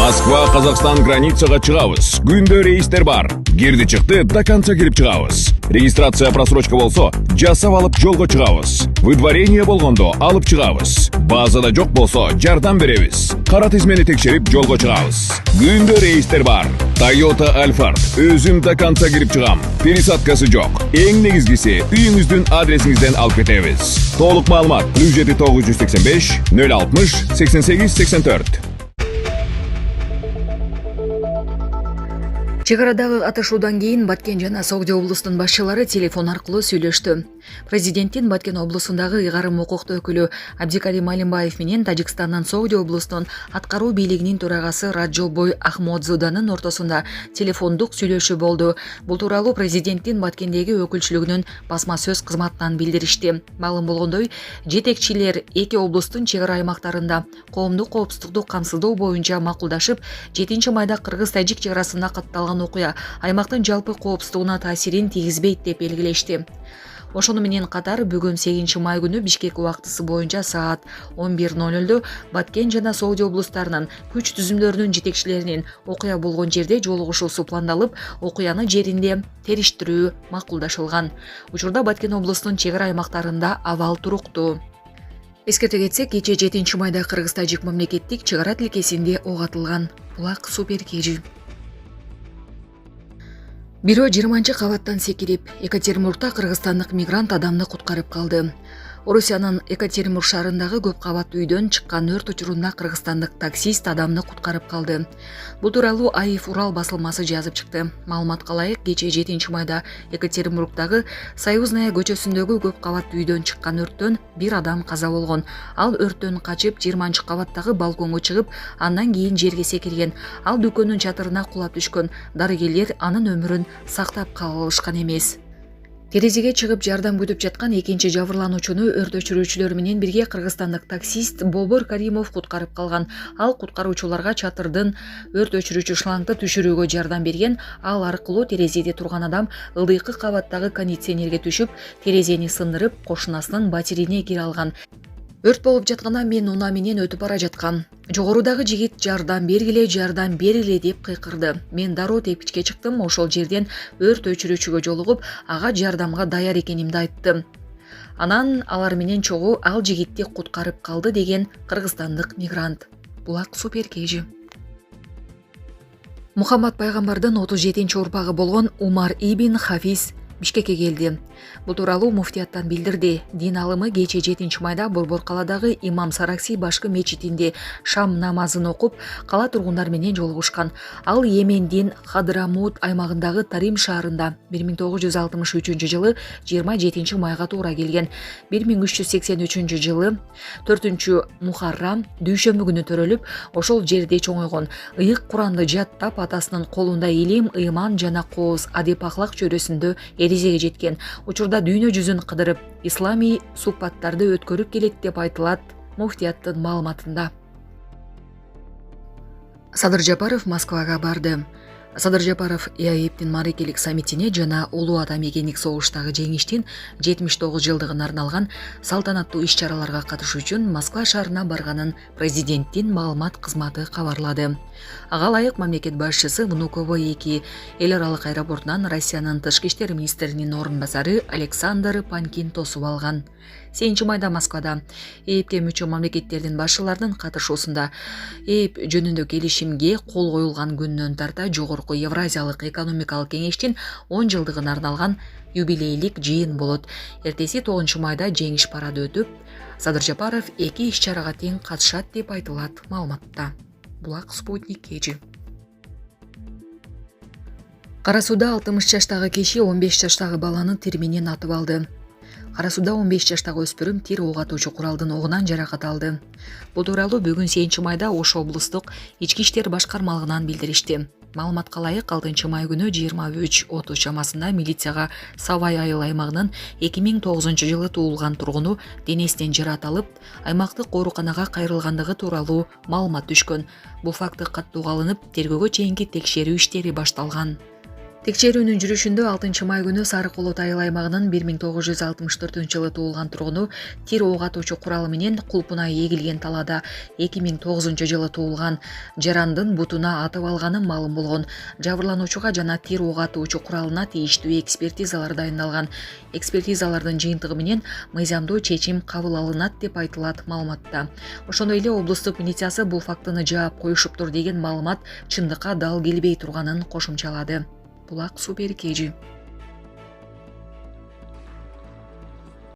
Москва, Қазақстан границаға чыгабыз. Күндө рейстер бар. Кирди чыкты, до конца кирип чыгабыз. Регистрация просрочка болсо, жасап алып жолго чыгабыз. Выдворение болгондо алып чыгабыз. Базада жок болсо, жардам беребиз. Кара тизмени текшерип жолго чыгабыз. Күндө рейстер бар. Toyota Alphard. Өзүм до конца кирип чыгам. Пересадкасы жок. Эң негизгиси, үйүңүздүн адресиңизден алып кетебиз. Толук маалымат 7 985 060 88 84. Чек арадагы атышуудан кийин Баткен жана Согдо облустун башчылары телефон аркылуу сүйлөштү. Президенттин Баткен облусундагы ыйгарым укуктуу өкүлү Абдикарим Алимбаев менен Тажикстандын Согдо облустун аткаруу бийлигинин төрагасы Раджолбой Ахмодзоданын ортосунда телефондук сүйлөшүү болду. Бул тууралуу президенттин Баткендеги өкүлчүлүгүнүн басма сөз кызматынан билдиришти. Маалым болгондой, жетекчилер эки облустун чек ара аймактарында коомдук коопсуздукту камсыздоо боюнча макулдашып, 7 майда Кыргыз-Тажик чек арасында катталган окуя аймактын жалпы коопсуздугуна таасирин тийгизбейт деп белгилешти. Ошону менен катар бүгүн 8 май күнү Бишкек убактысы боюнча саат 11:00 Баткен жана Согдо облустарынын күч түзүмдөрүнүн жетекчилеринин окуя болгон жерде жолугушуусу пландалып, окуяны жеринде териштирүү макулдашылган. Учурда Баткен облусунун чек ара аймактарында абал туруктуу. Эскерте кетсек, кечээ 7 майда Кыргыз-Тажик мамлекеттик чек ара тилкесинде ок атылган. Булак супер кежи. Бирөө 20-кабаттан секирип, Екатеринбургда кыргызстандык мигрант адамды куткарып калды. Орусиянын Екатеринбург шаарындагы көп кабаттуу үйдөн чыккан өрт учурунда кыргызстандык таксист адамды куткарып калды. Бул тууралуу АИФ Урал басылмасы жазып чыкты. Маалыматка ылайык, кечээ 7-майда Екатеринбургдагы Союзная көчөсүндөгү көп кабаттуу үйдөн чыккан өрттөн бир адам каза болгон. Ал өрттөн качып 20-кабаттагы балконго чыгып, андан кийин жерге секирген. Ал дүкөндүн чатырына кулап түшкөн. Дарыгерлер анын өмүрүн сактап кала алышкан эмес. Терезеге чыгып жардам күтүп жаткан экинчи жабырлануучуну өрт өчүрүүчүлөр менен бирге кыргызстандык таксист Бобор Каримов куткарып калган. Ал куткаруучуларга чатырдын өрт өчүрүүчү шлангды түшүрүүгө жардам берген. Ал аркылуу терезеде турган адам ылдыйкы кабаттагы кондиционерге түшүп, терезени сындырып, кошунасынын батиреине кире алган. Өрт болуп жатканда мен унаа менен өтүп бара жаткам. Жогорудагы жигит жардам бергиле деп кыйкырды. Мен дароо тепкичке чыктым, ошол жерден өрт өчүрүүчүгө жолугуп, ага жардамга даяр экенимди айттым. Анан алар менен чогуу ал жигитти куткарып калды деген кыргызстандык мигрант. Булак супер кежи. Мухаммад пайгамбардын 37-урпагы болгон Умар ибн Хафиз Бишкекке келди. Бул тууралуу муфтияттан билдирди. Дин алымы кечээ 7-майда Борбор каладагы Имам Саракси башкы мечитинде шам намазын окуп, кала тургундар менен жолугушкан. Ал Йемендин Хадрамут аймагындагы Тарим шаарында 1963-жылы 27-майга туура келген. 1383-жылы 4-Мухаррам дүйшөмбү күнү төрөлүп, ошол жерде чоңойгон. Ыйык Куранды жаттап, атасынын колунда илим, ыйман жана кооз адеп ахлак чөйрөсүндө эрежеге жеткен. Учурда дүйнө жүзүн кыдырып, исламий сухбаттарды өткөрүп келет деп айтылат муфтияттын маалыматында. Садыр Жапаров Москвага барды. Садыр Жапаров ИАЭБтин марекелик саммитине жана Улуу Ата Мекендик согуштагы жеңиштин 79 жылдыгына арналган салтанаттуу иш-чараларга катышуу үчүн Москва шаарына барганын президенттин маалымат кызматы кабарлады. Ага ылайык мамлекет башчысы Внуково 2 эл аралык аэропортунан Россиянын тышкы иштер министринин орун басары Александр Панкин тосуп алган. 7-майда Москвада ЭЭБке мүчө мамлекеттердин башчыларынын катышуусунда ЭЭБ жөнүндө келишимге кол коюлган күнүнөн тарта жогорку Евразиялык экономикалык кеңештин 10 жылдыгына арналган юбилейлик жыйын болот. Эртеси 9-майда жеңиш парады өтүп, Садыр Жапаров эки иш-чарага тең катышат деп айтылат маалыматта. Булак Спутник кежи. Кара сууда 60 жаштагы киши 15 жаштагы баланы тир менен атып алды. Кара сууда 15 жаштагы өспүрүм тир ок атуучу куралдын огунан жаракат алды. Бул тууралуу бүгүн 7-майда Ош облустук ички иштер башкармалыгынан билдиришти. Маалыматка ылайык 6-май күнү 23:30 чамасында милицияга Савай айыл аймагынын 2009-жылы туулган тургуну денесинен жаратылып, аймактык ооруканага кайрылгандыгы тууралуу маалымат түшкөн. Бул факты каттууга алынып, тергөөгө чейинки текшерүү иштери башталган. Текшерүүнүн жүрүшүндө 6 май күнү Сары Колот айыл аймагынын 1964-жылы туулган тургуну тир ок атуучу куралы менен кулпуна эгилген талаада 2009-жылы туулган жарандын бутуна атып алганы маалым болгон. Жабырлануучуга жана тир ок атуучу куралына тийиштүү экспертизалар дайындалган. Экспертизалардын жыйынтыгы менен мыйзамдуу чечим кабыл алынат деп айтылат маалыматта. Ошондой эле облустук милициясы бул фактыны жаап коюшуптур деген маалымат чындыкка дал келбей турганын кошумчалады. Булак Су Беркежи.